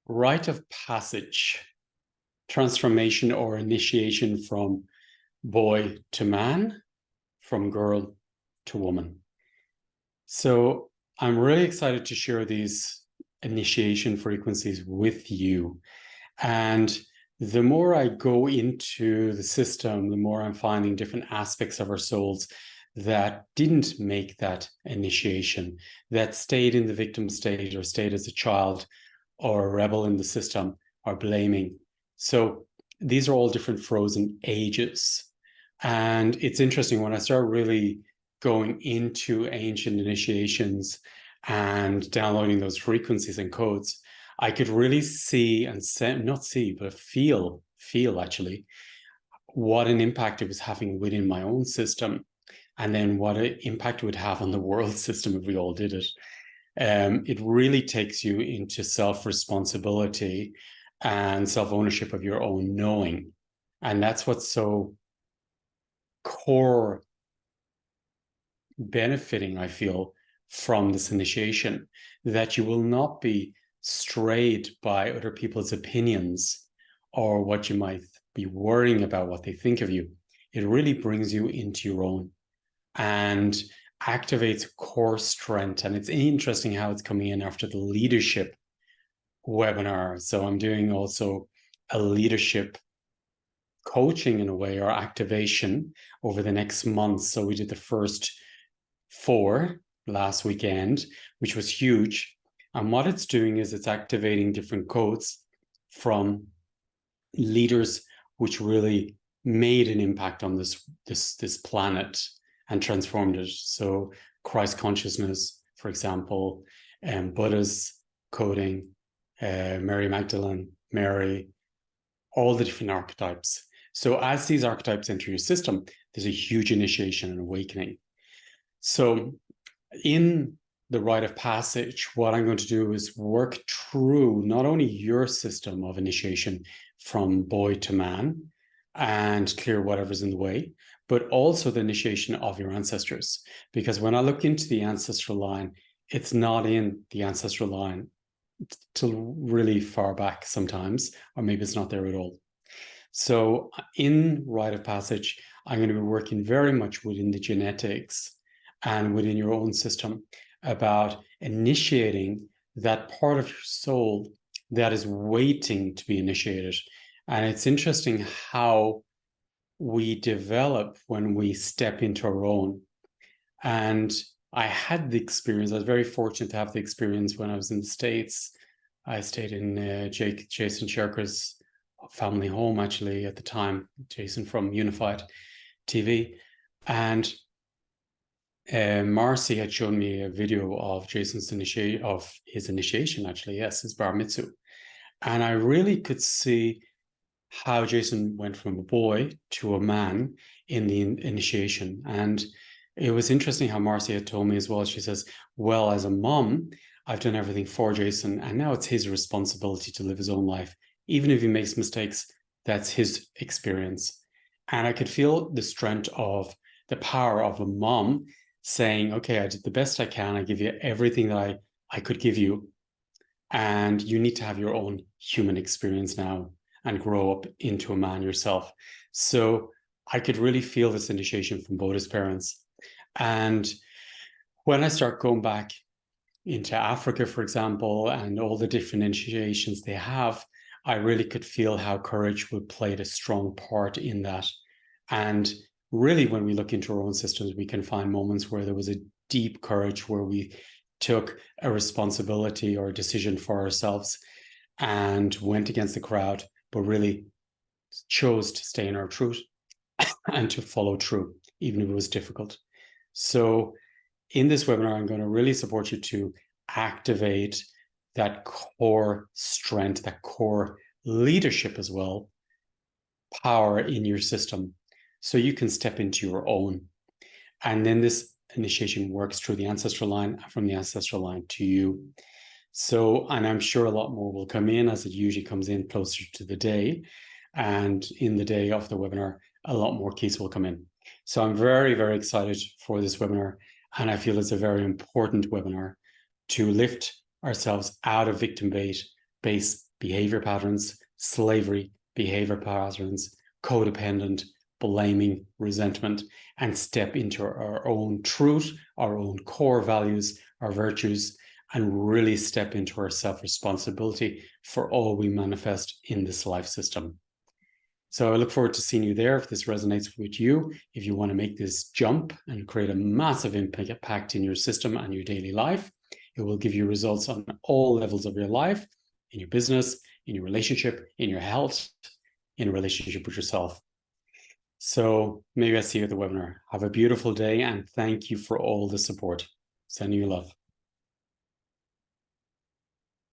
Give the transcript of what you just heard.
Rite of passage, transformation or initiation from boy to man, from girl to woman. So I'm really excited to share these initiation frequencies with you. And the more I go into the system, the more I'm finding different aspects of our souls that didn't make that initiation, that stayed in the victim state or stayed as a child or a rebel in the system or blaming. So these are all different frozen ages. And it's interesting when I start really going into ancient initiations and downloading those frequencies and codes, I could really see and not see, but feel actually what an impact it was having within my own system, and then what an impact it would have on the world system if we all did it. It really takes you into self-responsibility and self-ownership of your own knowing. And that's what's so core benefiting, I feel, from this initiation, that you will not be strayed by other people's opinions or what you might be worrying about, what they think of you. It really brings you into your own and activates core strength. And it's interesting how it's coming in after the leadership webinar. So I'm doing also a leadership coaching in a way, or activation, over the next month. So we did the first 4 last weekend, which was huge. And what it's doing is it's activating different codes from leaders which really made an impact on this planet and transformed it. So Christ consciousness, for example, Buddha's coding, Mary Magdalene, Mary, all the different archetypes. So as these archetypes enter your system, there's a huge initiation and awakening. So in the rite of passage, what I'm going to do is work through not only your system of initiation from boy to man and clear whatever's in the way, but also the initiation of your ancestors. Because when I look into the ancestral line, it's not in the ancestral line till really far back sometimes, or maybe it's not there at all. So in rite of passage, I'm going to be working very much within the genetics and within your own system about initiating that part of your soul that is waiting to be initiated. And it's interesting how we develop when we step into our own. And I had the experience, I was very fortunate to have the experience when I was in the States. I stayed in Jason Sherker's family home, actually, at the time, Jason from Unified TV. And Marcy had shown me a video of Jason's initiation, actually, yes, his bar mitzvah. And I really could see how Jason went from a boy to a man in the initiation. And it was interesting how Marcy had told me as well. She says, well, as a mom, I've done everything for Jason, and now it's his responsibility to live his own life. Even if he makes mistakes, that's his experience. And I could feel the strength of the power of a mom saying, okay, I did the best I can. I give you everything that I could give you. And you need to have your own human experience now and grow up into a man yourself. So I could really feel this initiation from both his parents. And when I start going back into Africa, for example, and all the different initiations they have, I really could feel how courage would play a strong part in that. And really, when we look into our own systems, we can find moments where there was a deep courage, where we took a responsibility or a decision for ourselves and went against the crowd, but really chose to stay in our truth and to follow through, even if it was difficult. So in this webinar, I'm going to really support you to activate that core strength, that core leadership as well, power in your system, so you can step into your own. And then this initiation works through the ancestral line, from the ancestral line to you. So, and I'm sure a lot more will come in, as it usually comes in closer to the day. And in the day of the webinar, a lot more keys will come in. So I'm very, very excited for this webinar. And I feel it's a very important webinar to lift ourselves out of victim-based behavior patterns, slavery, behavior patterns, codependent, blaming, resentment, and step into our own truth, our own core values, our virtues, and really step into our self-responsibility for all we manifest in this life system. So I look forward to seeing you there if this resonates with you. If you want to make this jump and create a massive impact in your system and your daily life, it will give you results on all levels of your life, in your business, in your relationship, in your health, in a relationship with yourself. So maybe I'll see you at the webinar. Have a beautiful day, and thank you for all the support. Sending you love.